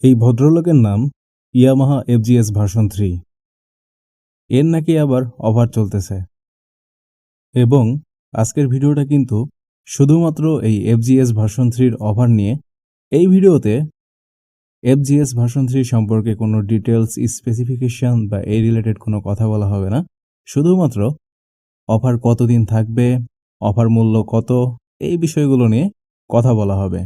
এই ভদ্রলোকের নাম ইয়ামাহা FZs ভার্সন 3। এর নাকি আবার অফার চলতেছে এবং আজকের ভিডিওটা কিন্তু শুধুমাত্র এই FZs ভার্সন 3-র অফার নিয়ে। এই ভিডিওতে FZs ভার্সন 3 সম্পর্কে কোনো ডিটেলস, স্পেসিফিকেশন বা এই রিলেটেড কোনো কথা বলা হবে না। শুধুমাত্র অফার কতদিন থাকবে, অফার মূল্য কত, এই বিষয়গুলো নিয়ে কথা বলা হবে।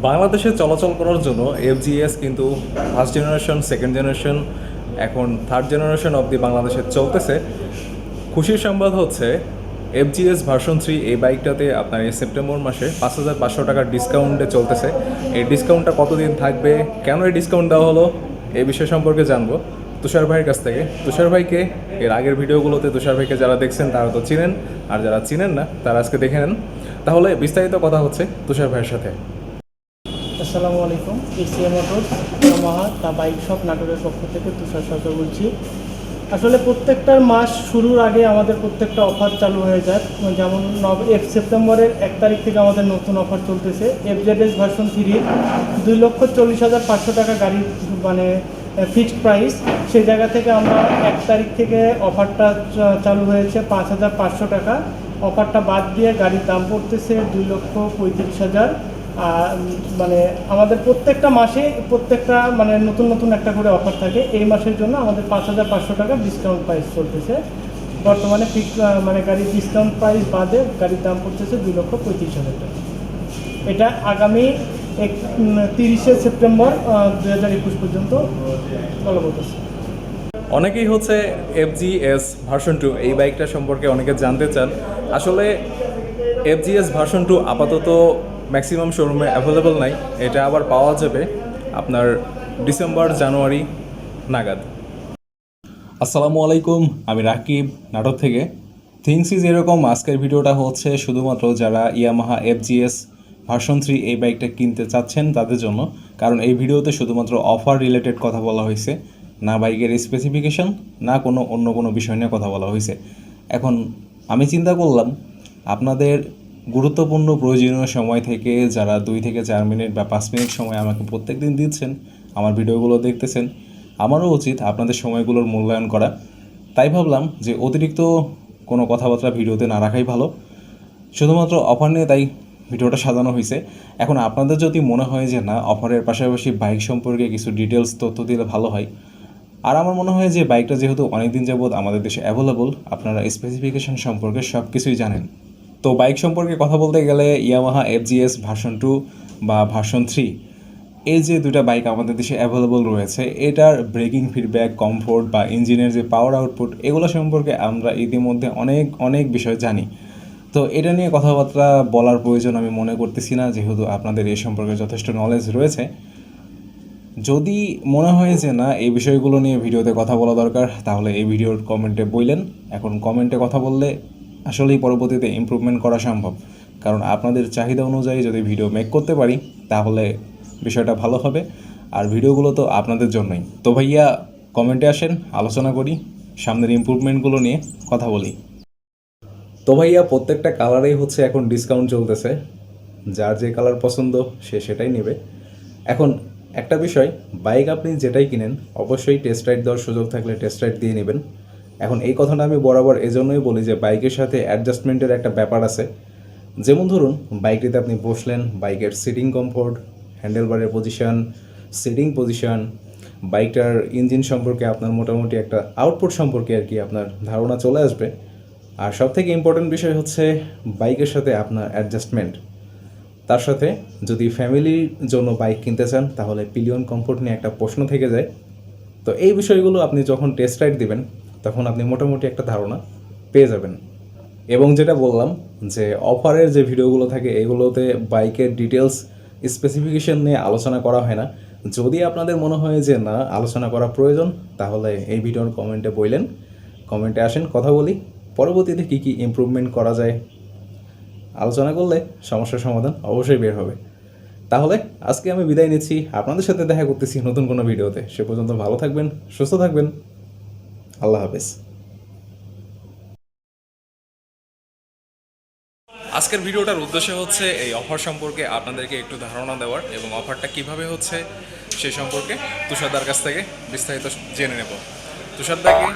বাংলাদেশে চলাচল করার জন্য FZs কিন্তু ফার্স্ট জেনারেশন, সেকেন্ড জেনারেশন, এখন থার্ড জেনারেশন অবধি বাংলাদেশে চলতেছে। খুশির সংবাদ হচ্ছে FZs ভার্সন 3 এই বাইকটাতে আপনার এই সেপ্টেম্বর মাসে 5,500 টাকার ডিসকাউন্টে চলতেছে। এই ডিসকাউন্টটা কতদিন থাকবে, কেন এই ডিসকাউন্ট দেওয়া হলো, এই বিষয় সম্পর্কে জানবো তুষার ভাইয়ের কাছ থেকে। তুষার ভাইকে এর আগের ভিডিওগুলোতে তুষার ভাইকে যারা দেখছেন তারা তো চিনেন, আর যারা চিনেন না তারা আজকে দেখে নেন। তাহলে বিস্তারিত কথা হচ্ছে তুষার ভাইয়ের সাথে। আসসালামু আলাইকুম। মোটরস ইয়ামাহা তা বাইক শপ নাটোরের পক্ষ থেকে তুষার সরকার বলছি। আসলে প্রত্যেকটা মাস শুরুর আগে আমাদের প্রত্যেকটা অফার চালু হয়ে যায়। যেমন সেপ্টেম্বরের 1 তারিখ থেকে আমাদের নতুন অফার চলতেছে। FZs ভার্সন 3 2,40,500 টাকা গাড়ি মানে ফিক্সড প্রাইস। সেই জায়গা থেকে আমরা 1 তারিখ থেকে অফারটা চালু হয়েছে 5,500 টাকা। অফারটা বাদ দিয়ে গাড়ির দাম পড়তেছে 2,35,000। মানে আমাদের প্রত্যেকটা মাসে প্রত্যেকটা মানে নতুন নতুন একটা করে অফার থাকে। এই মাসের জন্য আমাদের 5,500 টাকা ডিসকাউন্ট প্রাইস চলতেছে বর্তমানে। মানে গাড়ির ডিসকাউন্ট প্রাইস বাদে গাড়ির দাম পড়তেছে 2,35,000 টাকা। এটা আগামী 30শে সেপ্টেম্বর 2021 পর্যন্ত বলবৎ আছে। অনেকেই হচ্ছে FZs ভার্সন 2 এই বাইকটা সম্পর্কে অনেকে জানতে চান। আসলে FZs ভার্সন 2 আপাতত ম্যাক্সিমাম শোরুমে অ্যাভেলেবল নাই। এটা আবার পাওয়া যাবে আপনার ডিসেম্বর জানুয়ারি নাগাদ। আসসালামু আলাইকুম, আমি রাকিব নাটক থেকে। থিংস ইজ এরকম, আজকের ভিডিওটা হচ্ছে শুধুমাত্র যারা ইয়ামাহা FZs ভার্সন 3 এই বাইকটা কিনতে চাচ্ছেন তাদের জন্য। কারণ এই ভিডিওতে শুধুমাত্র অফার রিলেটেড কথা বলা হয়েছে, না বাইকের স্পেসিফিকেশন, না অন্য কোনো বিষয় নিয়ে কথা বলা হয়েছে। এখন আমি চিন্তা করলাম আপনাদের গুরুত্বপূর্ণ প্রয়োজনীয় সময় থেকে যারা 2 থেকে 4 মিনিট বা 5 মিনিট সময় আমাকে প্রত্যেক দিন দিচ্ছেন, আমার ভিডিওগুলো দেখতেছেন, আমারও উচিত আপনাদের সময়গুলোর মূল্যায়ন করা। তাই ভাবলাম যে অতিরিক্ত কোনো কথাবার্তা ভিডিওতে না রাখাই ভালো। শুধুমাত্র অফার নিয়ে তাই ভিডিওটা সাজানো হয়েছে। এখন আপনাদের যদি মনে হয় যে না, অফারের পাশাপাশি বাইক সম্পর্কে কিছু ডিটেলস তথ্য দিলে ভালো হয়, আর আমার মনে হয় যে বাইকটা যেহেতু অনেকদিন যাবৎ আমাদের দেশে অ্যাভেলেবল, আপনারা স্পেসিফিকেশন সম্পর্কে সব কিছুই জানেন। তো বাইক সম্পর্কে কথা বলতে গেলে ইয়ামাহা FZs ভার্সন 2 বা ভার্সন 3 এই যে দুটা বাইক আমাদের দেশে অ্যাভেলেবল রয়েছে, এটার ব্রেকিং ফিডব্যাক, কমফোর্ট বা ইঞ্জিনের যে পাওয়ার আউটপুট, এগুলো সম্পর্কে আমরা ইতিমধ্যে অনেক বিষয় জানি। তো এটা নিয়ে কথাবার্তা বলার প্রয়োজন আমি মনে করতেছি না, যেহেতু আপনাদের এই সম্পর্কে যথেষ্ট নলেজ রয়েছে। যদি মনে হয় যে না, এই বিষয়গুলো নিয়ে ভিডিওতে কথা বলা দরকার, তাহলে এই ভিডিওর কমেন্টে বললেন। এখন কমেন্টে কথা বললে আসলেই পরবর্তীতে ইমপ্রুভমেন্ট করা সম্ভব। কারণ আপনাদের চাহিদা অনুযায়ী যদি ভিডিও মেক করতে পারি তাহলে বিষয়টা ভালো হবে, আর ভিডিওগুলো তো আপনাদের জন্যই। তো ভাইয়া কমেন্টে আসেন, আলোচনা করি, সামনের ইমপ্রুভমেন্টগুলো নিয়ে কথা বলি। তো ভাইয়া প্রত্যেকটা কালারেই হচ্ছে এখন ডিসকাউন্ট চলতেছে, যার যে কালার পছন্দ সে সেটাই নেবে। এখন একটা বিষয়, বাইক আপনি যেটাই কিনেন অবশ্যই টেস্ট রাইড দেওয়ার সুযোগ থাকলে টেস্ট রাইড দিয়ে নেবেন। এখন এই কথাটা আমি বরাবর এজন্যই বলি যে বাইকের সাথে অ্যাডজাস্টমেন্টের একটা ব্যাপার আছে। যেমন ধরুন, বাইকটিতে আপনি বসলেন, বাইকের সিটিং কমফোর্ট, হ্যান্ডেলবারের পজিশন, সিটিং পজিশন, বাইকটার ইঞ্জিন সম্পর্কে আপনার মোটামুটি একটা আউটপুট সম্পর্কে আর কি আপনার ধারণা চলে আসবে। আর সবথেকে ইম্পর্টেন্ট বিষয় হচ্ছে বাইকের সাথে আপনার অ্যাডজাস্টমেন্ট। তার সাথে যদি ফ্যামিলির জন্য বাইক কিনতে চান তাহলে পিলিয়ন কমফোর্ট নিয়ে একটা প্রশ্ন থেকে যায়। তো এই বিষয়গুলো আপনি যখন টেস্ট রাইড দিবেন তখন আপনি মোটামুটি একটা ধারণা পেয়ে যাবেন। এবং যেটা বললাম যে অফারের যে ভিডিওগুলো থাকে এগুলোতে বাইকের ডিটেলস, স্পেসিফিকেশন নিয়ে আলোচনা করা হয় না। যদি আপনাদের মনে হয় যে না, আলোচনা করা প্রয়োজন, তাহলে এই ভিডিওর কমেন্টে বললেন, কমেন্টে আসেন, কথা বলি, পরবর্তীতে কী ইমপ্রুভমেন্ট করা যায় আলোচনা করলে সমস্যার সমাধান অবশ্যই বের হবে। তাহলে আজকে আমি বিদায় নিচ্ছি, আপনাদের সাথে দেখা করতেছি নতুন কোনো ভিডিওতে। সে পর্যন্ত ভালো থাকবেন, সুস্থ থাকবেন, আল্লাহ হাফেজ। আজকের ভিডিওটার উদ্দেশ্য হচ্ছে এই অফার সম্পর্কে আপনাদেরকে একটু ধারণা দেওয়ার এবং অফারটা কিভাবে হচ্ছে সেই সম্পর্কে তুষারদার কাছ থেকে বিস্তারিত জেনে নেব। তুষারদাকে